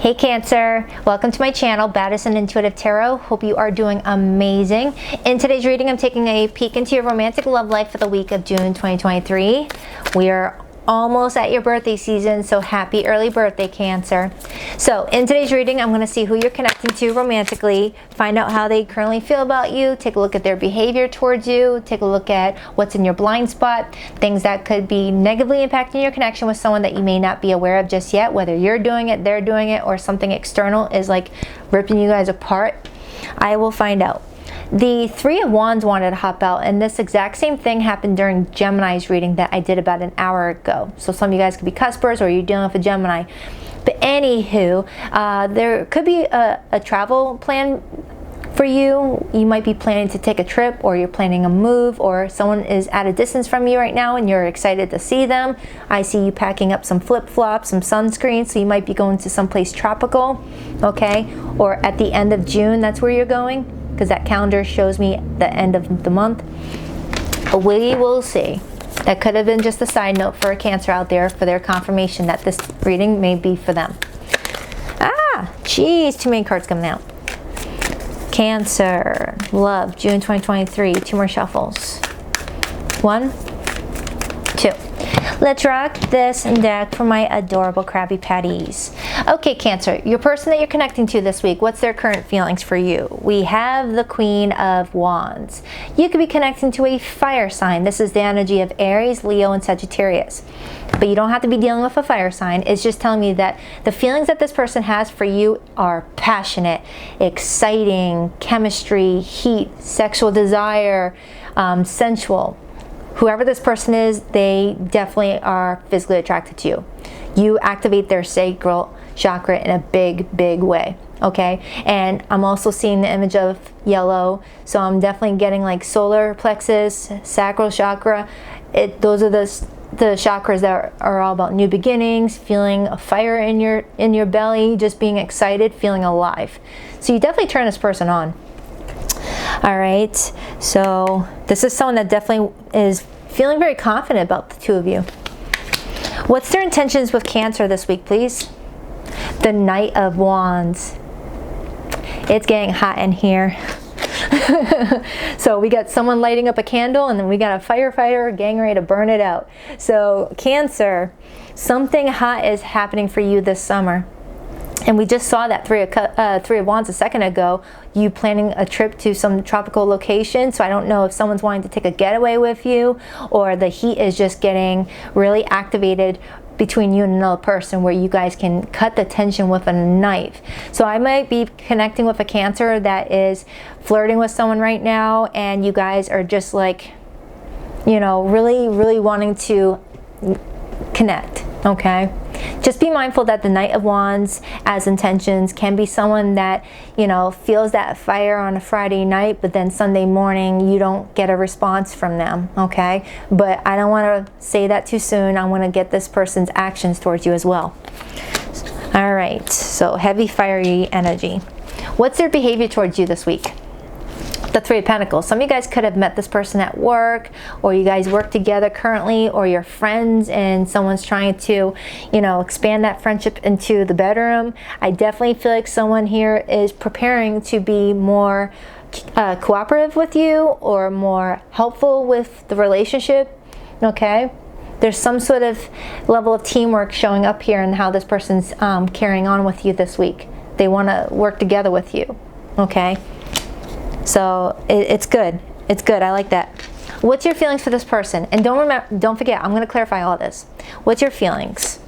Hey Cancer, welcome to my channel, Baddison Intuitive Tarot. Hope you are doing amazing. In today's reading, I'm taking a peek into your romantic love life for the week of June 2023. We are almost at your birthday season, so happy early birthday, Cancer. So in today's reading, I'm going to see who you're connecting to romantically, find out how they currently feel about you, take a look at their behavior towards you, take a look at what's in your blind spot, things that could be negatively impacting your connection with someone that you may not be aware of just yet, whether you're doing it, they're doing it, or something external is like ripping you guys apart. I will find out. The Three of Wands wanted to hop out, and this exact same thing happened during Gemini's reading that I did about an hour ago. So some of you guys could be cuspers or you're dealing with a Gemini. But anywho, there could be a travel plan for you. You might be planning to take a trip, or you're planning a move, or someone is at a distance from you right now and you're excited to see them. I see you packing up some flip-flops, some sunscreen, so you might be going to someplace tropical, okay? Or at the end of June, that's where you're going, because that calendar shows me the end of the month. We will see. That could have been just a side note for a Cancer out there for their confirmation that this reading may be for them. Geez, too many cards coming out. Cancer, love, June 2023, 2 more shuffles. 1, 2. Let's rock this deck for my adorable Krabby Patties. Okay, Cancer, your person that you're connecting to this week, what's their current feelings for you? We have the Queen of Wands. You could be connecting to a fire sign. This is the energy of Aries, Leo, and Sagittarius. But you don't have to be dealing with a fire sign. It's just telling me that the feelings that this person has for you are passionate, exciting, chemistry, heat, sexual desire, sensual. Whoever this person is, they definitely are physically attracted to you. You activate their sacral chakra in a big, big way, okay? And I'm also seeing the image of yellow, so I'm definitely getting like solar plexus, sacral chakra. Those are the chakras that are all about new beginnings, feeling a fire in your belly, just being excited, feeling alive. So you definitely turn this person on. All right, so this is someone that definitely is feeling very confident about the two of you. What's their intentions with Cancer this week, please? The Knight of Wands. It's getting hot in here. So we got someone lighting up a candle, and then we got a firefighter getting ready to burn it out. So Cancer, something hot is happening for you this summer. And we just saw that Three of Wands a second ago, you planning a trip to some tropical location. So I don't know if someone's wanting to take a getaway with you, or the heat is just getting really activated between you and another person where you guys can cut the tension with a knife. So I might be connecting with a Cancer that is flirting with someone right now, and you guys are just like, you know, really, really wanting to connect, okay? Just be mindful that the Knight of Wands as intentions can be someone that, you know, feels that fire on a Friday night, but then Sunday morning you don't get a response from them, okay? But I don't want to say that too soon. I want to get this person's actions towards you as well. All right, so heavy, fiery energy. What's their behavior towards you this week? The Three of Pentacles. Some of you guys could have met this person at work, or you guys work together currently, or you're friends and someone's trying to, you know, expand that friendship into the bedroom. I definitely feel like someone here is preparing to be more cooperative with you, or more helpful with the relationship, okay? There's some sort of level of teamwork showing up here in how this person's carrying on with you this week. They want to work together with you, okay? So it's good. It's good. I like that. What's your feelings for this person? And don't forget, I'm going to clarify all this. What's your feelings?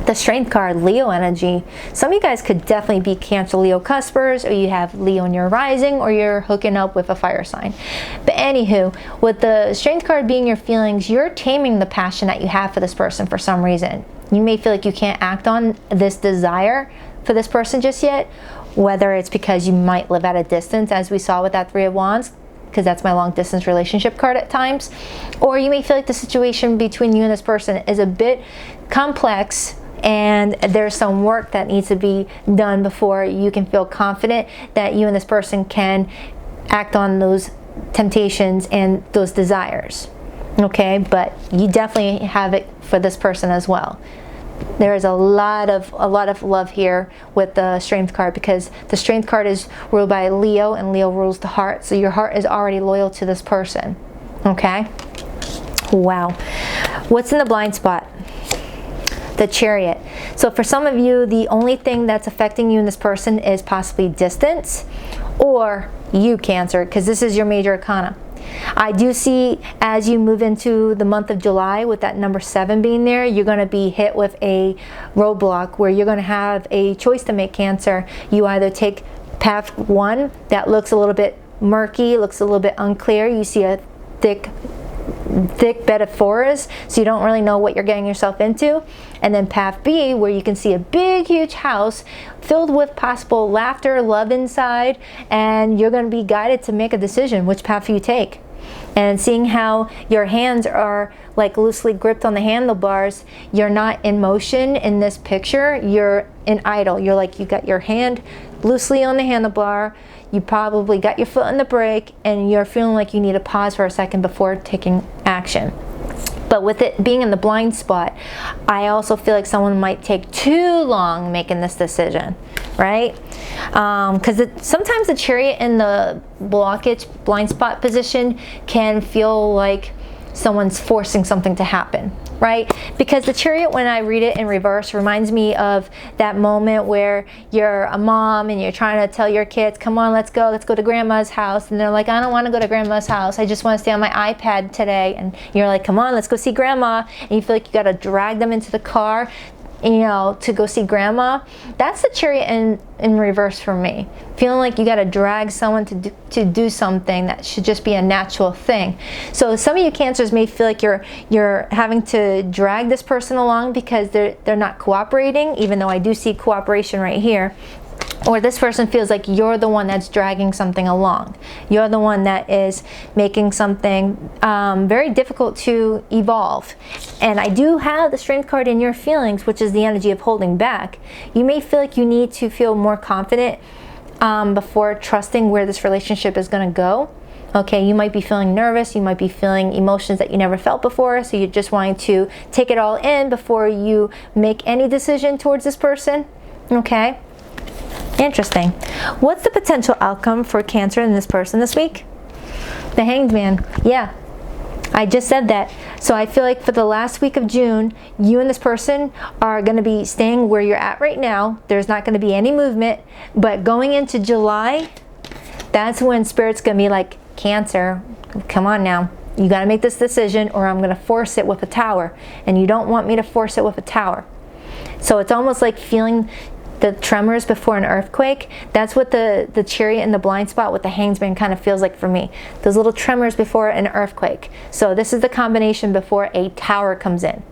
The Strength card, Leo energy. Some of you guys could definitely be Cancer, Leo cuspers, or you have Leo in your rising, or you're hooking up with a fire sign. But anywho, with the Strength card being your feelings, you're taming the passion that you have for this person for some reason. You may feel like you can't act on this desire for this person just yet, whether it's because you might live at a distance, as we saw with that Three of Wands, because that's my long distance relationship card at times, or you may feel like the situation between you and this person is a bit complex, and there's some work that needs to be done before you can feel confident that you and this person can act on those temptations and those desires, okay? But you definitely have it for this person as well. There is a lot of love here with the Strength card, because the Strength card is ruled by Leo, and Leo rules the heart. So your heart is already loyal to this person. Okay? Wow. What's in the blind spot? The Chariot. So for some of you, the only thing that's affecting you in this person is possibly distance, or you, Cancer, because this is your major arcana. I do see, as you move into the month of July, with that number 7 being there, you're going to be hit with a roadblock where you're going to have a choice to make, Cancer. You either take path 1 that looks a little bit murky, looks a little bit unclear. You see a thick bed of forest, so you don't really know what you're getting yourself into. And then path B, where you can see a big huge house filled with possible laughter, love inside, and you're going to be guided to make a decision which path you take. And seeing how your hands are like loosely gripped on the handlebars, you're not in motion in this picture, you're in idle. You're like, you got your hand loosely on the handlebar, you probably got your foot on the brake, and you're feeling like you need to pause for a second before taking action. But with it being in the blind spot, I also feel like someone might take too long making this decision, right? Because sometimes the Chariot in the blockage, blind spot position can feel like someone's forcing something to happen, right? Because the Chariot, when I read it in reverse, reminds me of that moment where you're a mom and you're trying to tell your kids, come on, let's go to grandma's house. And they're like, I don't want to go to grandma's house. I just want to stay on my iPad today. And you're like, come on, let's go see grandma. And you feel like you got to drag them into the car, you know, to go see grandma. That's the Chariot in reverse for me. Feeling like you got to drag someone to do something that should just be a natural thing. So some of you Cancers may feel like you're having to drag this person along because they're not cooperating, even though I do see cooperation right here. Or this person feels like you're the one that's dragging something along. You're the one that is making something very difficult to evolve. And I do have the Strength card in your feelings, which is the energy of holding back. You may feel like you need to feel more confident before trusting where this relationship is going to go. Okay, you might be feeling nervous, you might be feeling emotions that you never felt before, so you're just wanting to take it all in before you make any decision towards this person. Okay? Interesting. What's the potential outcome for Cancer in this person this week? The Hanged Man. Yeah, I just said that. So I feel like for the last week of June, you and this person are going to be staying where you're at right now. There's not going to be any movement. But going into July, that's when Spirit's going to be like, Cancer, come on now. You got to make this decision, or I'm going to force it with a tower. And you don't want me to force it with a tower. So it's almost like feeling the tremors before an earthquake. That's what the Chariot in the blind spot with the Hangsman kind of feels like for me. Those little tremors before an earthquake. So this is the combination before a tower comes in.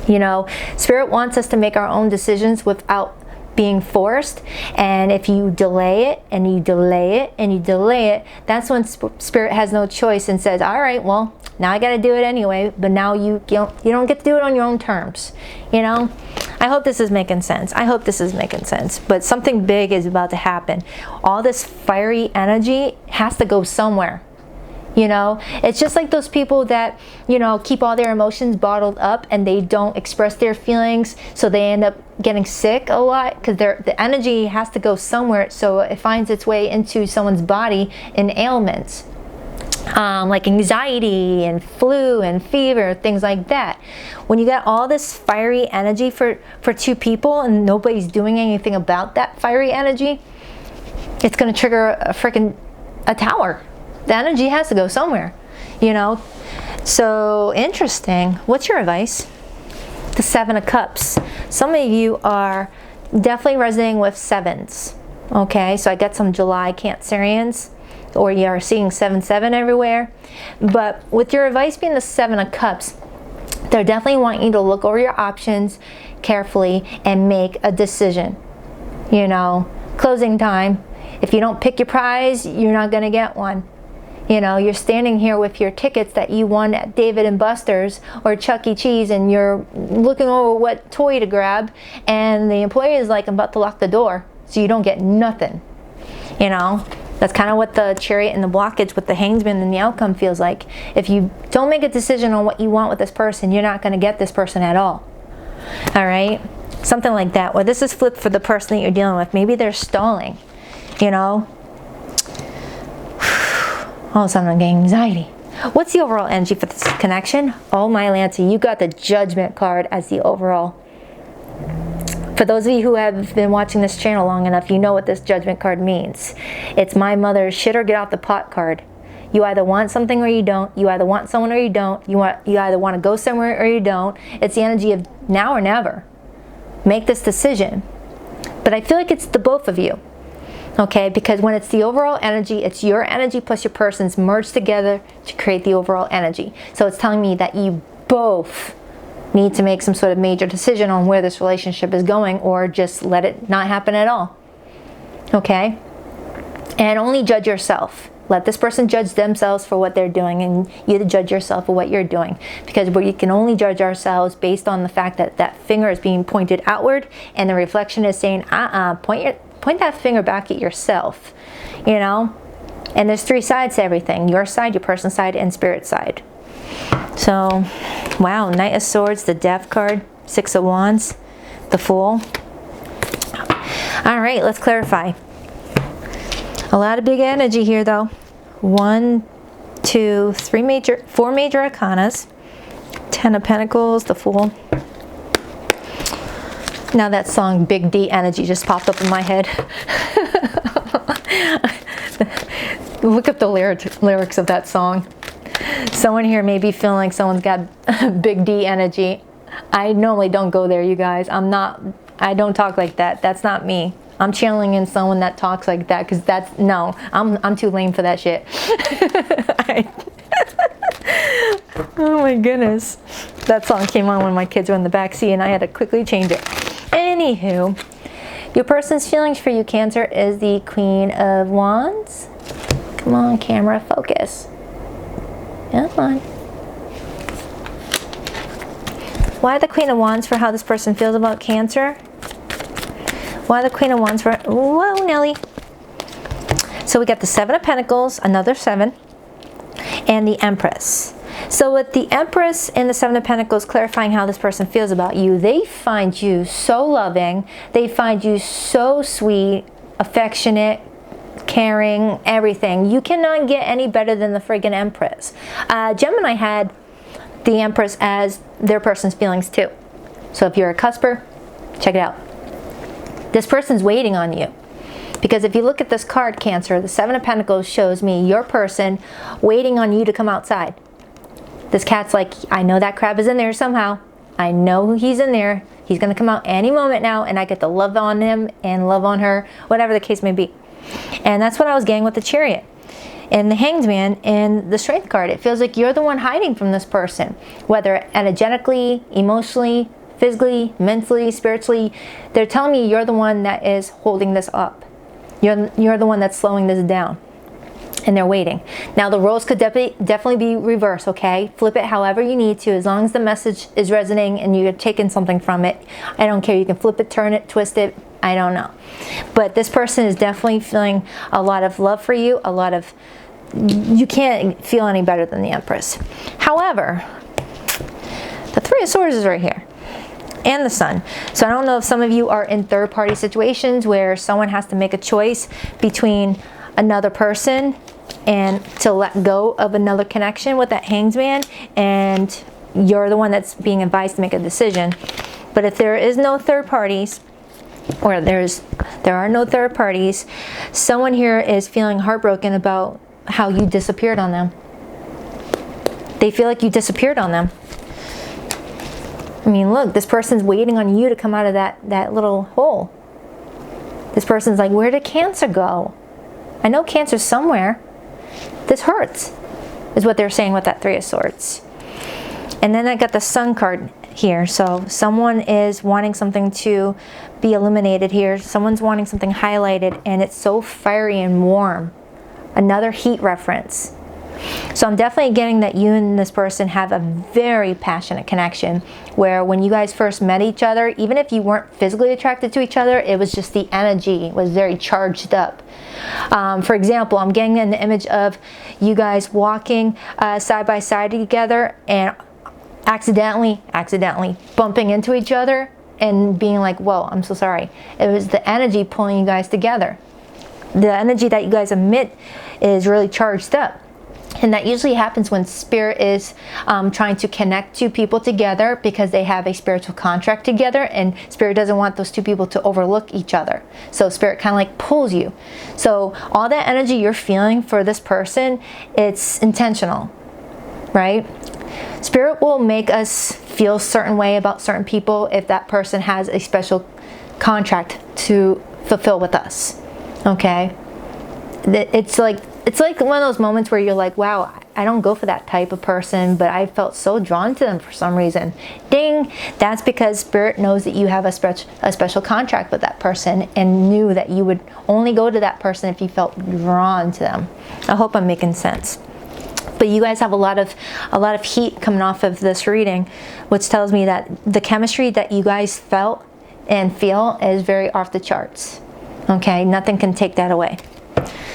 You know, Spirit wants us to make our own decisions without being forced, and if you delay it and you delay it and you delay it, that's when Spirit has no choice and says, all right, well, now I got to do it anyway, but now you don't get to do it on your own terms. You know, I hope this is making sense. I hope this is making sense. But something big is about to happen. All this fiery energy has to go somewhere. You know, it's just like those people that, you know, keep all their emotions bottled up and they don't express their feelings, so they end up getting sick a lot because the energy has to go somewhere, so it finds its way into someone's body in ailments. Like anxiety and flu and fever, things like that. When you got all this fiery energy for two people and nobody's doing anything about that fiery energy, it's going to trigger a tower. The energy has to go somewhere, you know. So interesting. What's your advice? The Seven of Cups. Some of you are definitely resonating with sevens. Okay, so I get some July Cancerians, or you are seeing 7-7 everywhere. But with your advice being the Seven of Cups, they're definitely wanting you to look over your options carefully and make a decision. You know, closing time. If you don't pick your prize, you're not going to get one. You know, you're standing here with your tickets that you won at Dave & Buster's or Chuck E. Cheese, and you're looking over what toy to grab, and the employee is like, I'm about to lock the door, so you don't get nothing. You know, that's kind of what the Chariot and the blockage with the Hangsman and the outcome feels like. If you don't make a decision on what you want with this person, you're not going to get this person at all. All right, something like that. Or this is flipped for the person that you're dealing with. Maybe they're stalling, you know. All of a sudden I'm getting anxiety. What's the overall energy for this connection? Oh my Lancy, you got the Judgment card as the overall. For those of you who have been watching this channel long enough, you know what this Judgment card means. It's my mother's shit or get off the pot card. You either want something or you don't. You either want someone or you don't. You either want to go somewhere or you don't. It's the energy of now or never. Make this decision. But I feel like it's the both of you. Okay, because when it's the overall energy, it's your energy plus your person's merged together to create the overall energy. So it's telling me that you both need to make some sort of major decision on where this relationship is going, or just let it not happen at all. Okay? And only judge yourself. Let this person judge themselves for what they're doing, and you judge yourself for what you're doing. Because we can only judge ourselves based on the fact that that finger is being pointed outward, and the reflection is saying, point that finger back at yourself, you know? And there's 3 sides to everything. Your side, your person's side, and spirit side. So, wow, Knight of Swords, the Death card, 6 of Wands, the Fool. All right, let's clarify. A lot of big energy here, though. 1, 2, 4 major arcanas. 10 of Pentacles, the Fool. Now that song, Big D Energy, just popped up in my head. Look up the lyrics of that song. Someone here may be feeling like someone's got Big D energy. I normally don't go there, you guys. I don't talk like that. That's not me. I'm channeling in someone that talks like that, because no, I'm too lame for that shit. Oh my goodness. That song came on when my kids were in the back seat and I had to quickly change it. Anywho, your person's feelings for you, Cancer, is the Queen of Wands. Come on, camera, focus. Come on. Why the Queen of Wands for how this person feels about Cancer? Why the Queen of Wands for... Whoa, Nelly. So we got the 7 of Pentacles, another 7, and the Empress. So with the Empress and the 7 of Pentacles clarifying how this person feels about you, they find you so loving, they find you so sweet, affectionate, caring, everything. You cannot get any better than the friggin' Empress. Gemini had the Empress as their person's feelings too. So if you're a cusper, check it out. This person's waiting on you. Because if you look at this card, Cancer, the 7 of Pentacles shows me your person waiting on you to come outside. This cat's like, I know that crab is in there somehow. I know he's in there. He's going to come out any moment now, and I get to love on him and love on her, whatever the case may be. And that's what I was getting with the Chariot and the Hanged Man and the Strength card. It feels like you're the one hiding from this person, whether energetically, emotionally, physically, mentally, spiritually. They're telling me you're the one that is holding this up. You're the one that's slowing this down. And they're waiting. Now the roles could definitely be reversed, okay? Flip it however you need to, as long as the message is resonating and you're taking something from it. I don't care. You can flip it, turn it, twist it. I don't know. But this person is definitely feeling a lot of love for you, a lot of... You can't feel any better than the Empress. However, the 3 of Swords is right here. And the Sun. So I don't know if some of you are in third-party situations where someone has to make a choice between another person and to let go of another connection with that Hanged Man, and you're the one that's being advised to make a decision. But if there is no third parties, or there are no third parties, someone here is feeling heartbroken about how you disappeared on them. They feel like you disappeared on them. I mean, look, this person's waiting on you to come out of that little hole. This person's like, where did Cancer go? I know Cancer's somewhere. This hurts, is what they're saying with that 3 of Swords. And then I got the Sun card here. So someone is wanting something to be illuminated here. Someone's wanting something highlighted, and it's so fiery and warm. Another heat reference. So I'm definitely getting that you and this person have a very passionate connection, where when you guys first met each other, even if you weren't physically attracted to each other, it was just the energy was very charged up. For example, I'm getting an image of you guys walking side by side together, and accidentally bumping into each other and being like, whoa, I'm so sorry. It was the energy pulling you guys together. The energy that you guys emit is really charged up. And that usually happens when spirit is trying to connect two people together because they have a spiritual contract together, and spirit doesn't want those two people to overlook each other. So spirit kind of like pulls you. So all that energy you're feeling for this person, it's intentional, right? Spirit will make us feel a certain way about certain people if that person has a special contract to fulfill with us. Okay? It's like one of those moments where you're like, wow, I don't go for that type of person, but I felt so drawn to them for some reason. Ding! That's because spirit knows that you have a special contract with that person and knew that you would only go to that person if you felt drawn to them. I hope I'm making sense. But you guys have a lot of heat coming off of this reading, which tells me that the chemistry that you guys felt and feel is very off the charts. Okay, nothing can take that away.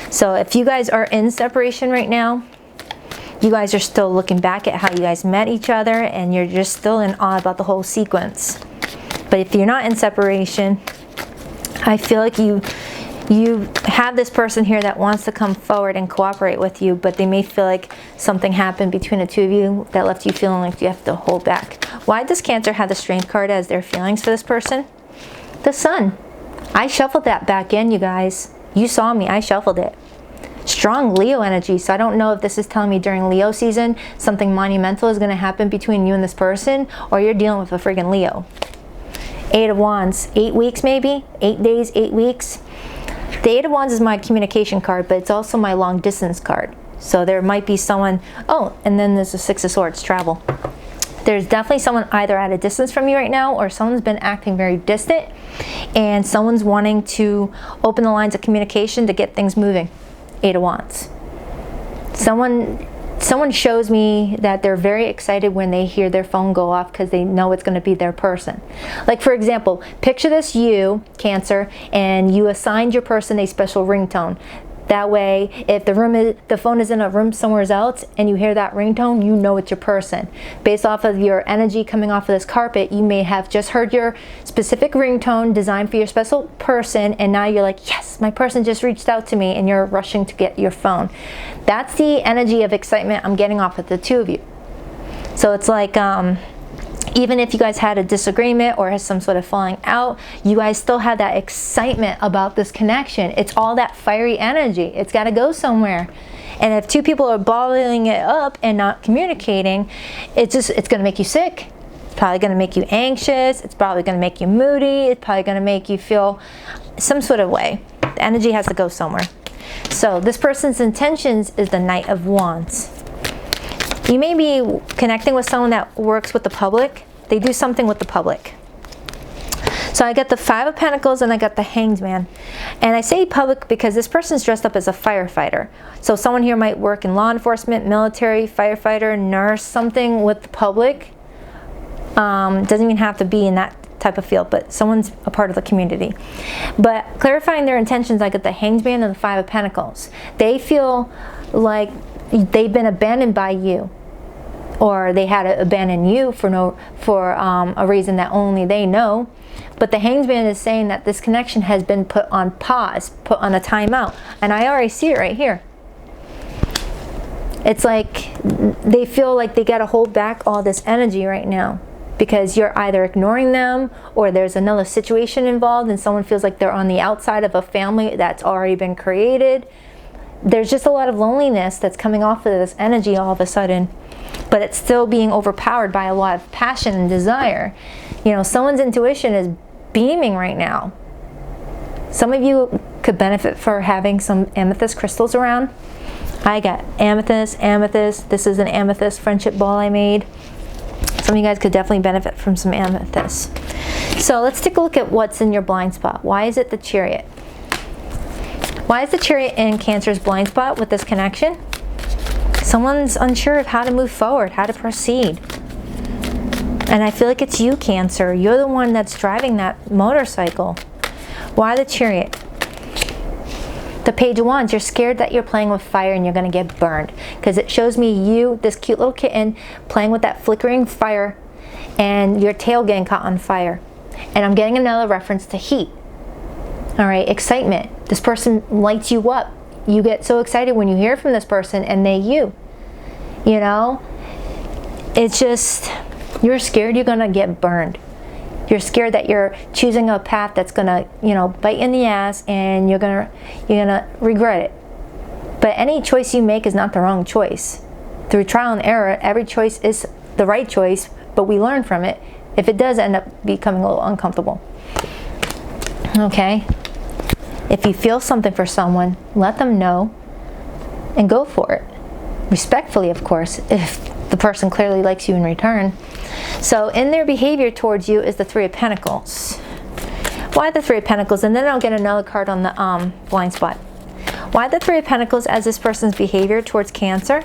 So if you guys are in separation right now, you guys are still looking back at how you guys met each other and you're just still in awe about the whole sequence. But if you're not in separation, I feel like you have this person here that wants to come forward and cooperate with you, but they may feel like something happened between the two of you that left you feeling like you have to hold back. Why does Cancer have the Strength card as their feelings for this person? The Sun. I shuffled that back in, you guys. You saw me, I shuffled it. Strong Leo energy, so I don't know if this is telling me during Leo season something monumental is going to happen between you and this person, or you're dealing with a friggin' Leo. 8 of Wands, 8 weeks maybe? 8 days, 8 weeks? The 8 of Wands is my communication card, but it's also my long distance card. So there might be someone, oh, and then there's the 6 of Swords, travel. There's definitely someone either at a distance from you right now, or someone's been acting very distant, and someone's wanting to open the lines of communication to get things moving. 8 of Wands. Someone shows me that they're very excited when they hear their phone go off because they know it's going to be their person. Like, for example, picture this, you, Cancer, and you assigned your person a special ringtone. That way, if the phone is in a room somewhere else and you hear that ringtone, you know it's your person. Based off of your energy coming off of this carpet, you may have just heard your specific ringtone designed for your special person, and now you're like, yes, my person just reached out to me, and you're rushing to get your phone. That's the energy of excitement I'm getting off of the two of you. So it's like, even if you guys had a disagreement or has some sort of falling out, you guys still have that excitement about this connection. It's all that fiery energy. It's got to go somewhere. And if two people are bottling it up and not communicating, it's going to make you sick. It's probably going to make you anxious. It's probably going to make you moody. It's probably going to make you feel some sort of way. The energy has to go somewhere. So this person's intentions is the Knight of Wands. You may be connecting with someone that works with the public. They do something with the public. So I got the 5 of Pentacles and I got the Hanged Man. And I say public because this person's dressed up as a firefighter. So someone here might work in law enforcement, military, firefighter, nurse, something with the public. Doesn't even have to be in that type of field, but someone's a part of the community. But clarifying their intentions, I got the Hanged Man and the 5 of Pentacles. They feel like they've been abandoned by you, or they had to abandon you for a reason that only they know. But the Hanged Man is saying that this connection has been put on pause, put on a timeout, and I already see it right here. It's like they feel like they got to hold back all this energy right now because you're either ignoring them or there's another situation involved and someone feels like they're on the outside of a family that's already been created. There's just a lot of loneliness that's coming off of this energy all of a sudden, but it's still being overpowered by a lot of passion and desire. You know, someone's intuition is beaming right now. Some of you could benefit for having some amethyst crystals around. I got amethyst, amethyst. This is an amethyst friendship ball I made. Some of you guys could definitely benefit from some amethyst. So let's take a look at what's in your blind spot. Why is it the Chariot? Why is the Chariot in Cancer's blind spot with this connection? Someone's unsure of how to move forward, how to proceed. And I feel like it's you, Cancer. You're the one that's driving that motorcycle. Why the Chariot? The Page of Wands, you're scared that you're playing with fire and you're going to get burned. Because it shows me you, this cute little kitten, playing with that flickering fire and your tail getting caught on fire. And I'm getting another reference to heat. All right, excitement. This person lights you up. You get so excited when you hear from this person and they you. You know? It's just, you're scared you're going to get burned. You're scared that you're choosing a path that's gonna, you know, bite in the ass, and you're gonna regret it. But any choice you make is not the wrong choice. Through trial and error, every choice is the right choice, but we learn from it. If it does end up becoming a little uncomfortable. Okay? If you feel something for someone, let them know and go for it. Respectfully, of course, if the person clearly likes you in return. So in their behavior towards you is the Three of Pentacles. Why the Three of Pentacles? And then I'll get another card on the blind spot. Why the Three of Pentacles as this person's behavior towards Cancer?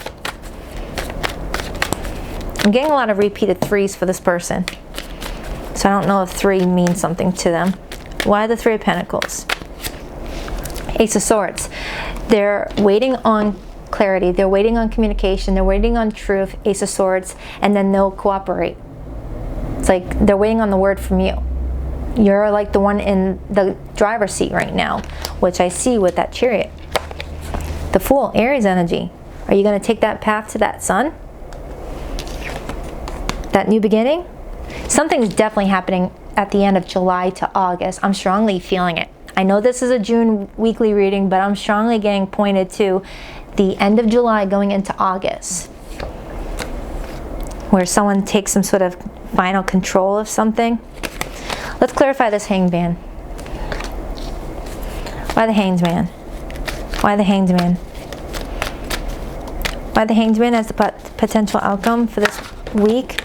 I'm getting a lot of repeated threes for this person. So I don't know if three means something to them. Why the Three of Pentacles? Ace of Swords. They're waiting on clarity. They're waiting on communication. They're waiting on truth. Ace of Swords. And then they'll cooperate. It's like they're waiting on the word from you. You're like the one in the driver's seat right now, which I see with that Chariot. The Fool, Aries energy. Are you going to take that path to that sun? That new beginning? Something's definitely happening at the end of July to August. I'm strongly feeling it. I know this is a June weekly reading, but I'm strongly getting pointed to the end of July going into August, where someone takes some sort of final control of something. Let's clarify this Hanged Man. Why the Hanged Man? Why the Hanged Man? Why the Hanged Man as the potential outcome for this week?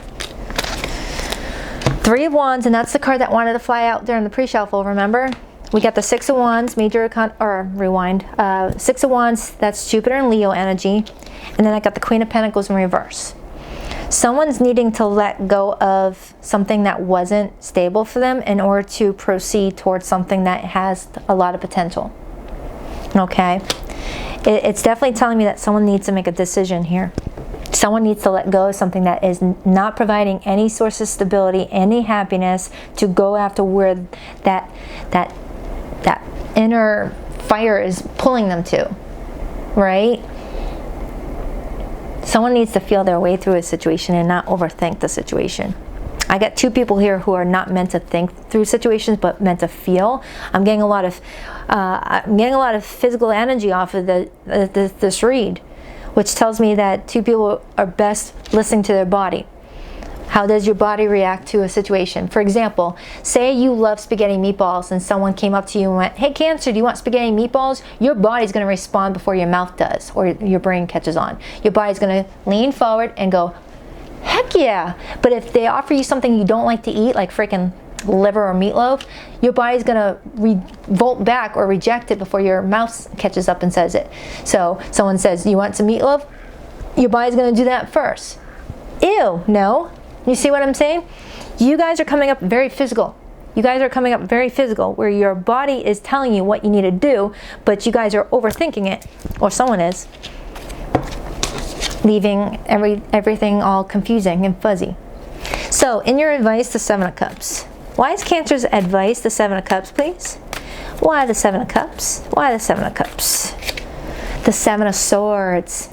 Three of Wands, and that's the card that wanted to fly out during the pre-shuffle, remember? We got the Six of Wands, rewind. Six of Wands, that's Jupiter and Leo energy. And then I got the Queen of Pentacles in reverse. Someone's needing to let go of something that wasn't stable for them in order to proceed towards something that has a lot of potential. Okay? It's definitely telling me that someone needs to make a decision here. Someone needs to let go of something that is not providing any source of stability, any happiness, to go after where that inner fire is pulling them to, right? Someone needs to feel their way through a situation and not overthink the situation. I got two people here who are not meant to think through situations, but meant to feel. I'm getting a lot of physical energy off of this read, which tells me that two people are best listening to their body. How does your body react to a situation? For example, say you love spaghetti meatballs and someone came up to you and went, "Hey Cancer, do you want spaghetti meatballs?" Your body's going to respond before your mouth does, or your brain catches on. Your body's going to lean forward and go, "Heck yeah." But if they offer you something you don't like to eat, like freaking liver or meatloaf, your body's going to revolt back or reject it before your mouth catches up and says it. So someone says, "You want some meatloaf?" Your body's going to do that first. Ew, no. You see what I'm saying? You guys are coming up very physical. You guys are coming up very physical, where your body is telling you what you need to do, but you guys are overthinking it, or someone is, leaving everything all confusing and fuzzy. So, in your advice, the Seven of Cups. Why is Cancer's advice the Seven of Cups, please? Why the Seven of Cups? Why the Seven of Cups? The Seven of Swords.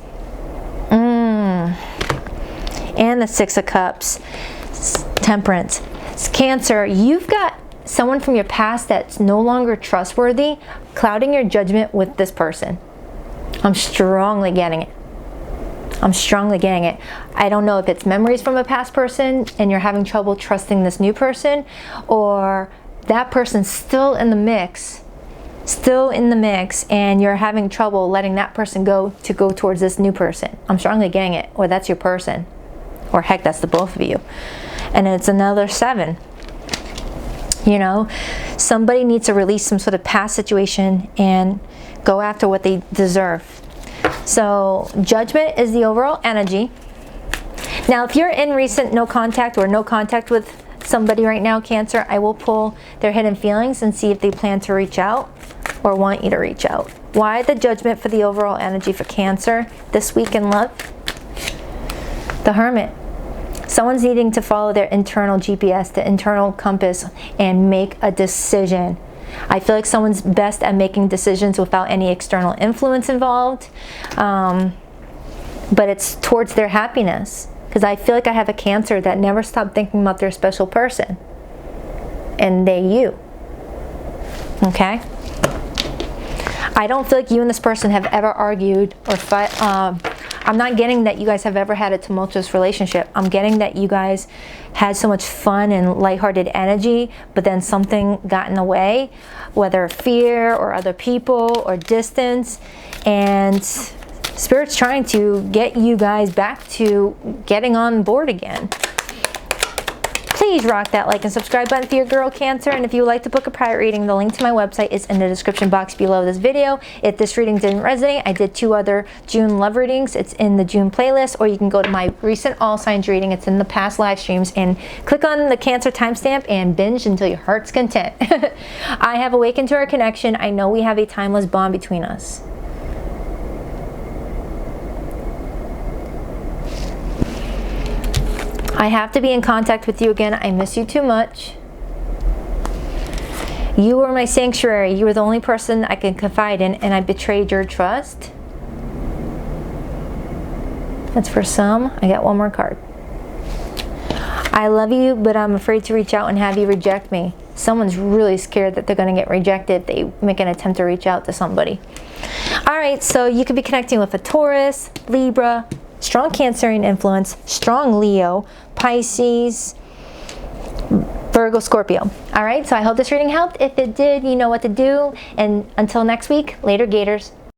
And the Six of Cups. Temperance. Cancer, you've got someone from your past that's no longer trustworthy clouding your judgment with this person. I'm strongly getting it. I'm strongly getting it. I don't know if it's memories from a past person and you're having trouble trusting this new person, or that person's still in the mix, and you're having trouble letting that person go towards this new person. I'm strongly getting it. Or that's your person. Or heck, that's the both of you. And it's another 7. You know, somebody needs to release some sort of past situation and go after what they deserve. So judgment is the overall energy. Now, if you're in recent no contact or no contact with somebody right now, Cancer, I will pull their hidden feelings and see if they plan to reach out. or want you to reach out. Why the Judgment for the overall energy for Cancer this week in love? The Hermit. Someone's needing to follow their internal GPS, the internal compass, and make a decision. I feel like someone's best at making decisions without any external influence involved, but it's towards their happiness. Because I feel like I have a Cancer that never stopped thinking about their special person, and you. Okay? I don't feel like you and this person have ever argued or fight. I'm not getting that you guys have ever had a tumultuous relationship. I'm getting that you guys had so much fun and lighthearted energy, but then something got in the way, whether fear or other people or distance, and Spirit's trying to get you guys back to getting on board again. Please rock that like and subscribe button for your girl Cancer, and if you would like to book a private reading, the link to my website is in the description box below this video. If this reading didn't resonate, I did 2 other June love readings. It's in the June playlist, or you can go to my recent all signs reading. It's in the past live streams, and click on the Cancer timestamp and binge until your heart's content. I have awakened to our connection. I know we have a timeless bond between us. I have to be in contact with you again. I miss you too much. You were my sanctuary. You were the only person I could confide in, and I betrayed your trust. That's for some. I got one more card. I love you, but I'm afraid to reach out and have you reject me. Someone's really scared that they're going to get rejected if they make an attempt to reach out to somebody. All right, so you could be connecting with a Taurus, Libra, strong Cancerian influence, strong Leo, Pisces, Virgo, Scorpio. All right, so I hope this reading helped. If it did, you know what to do. And until next week, later Gators.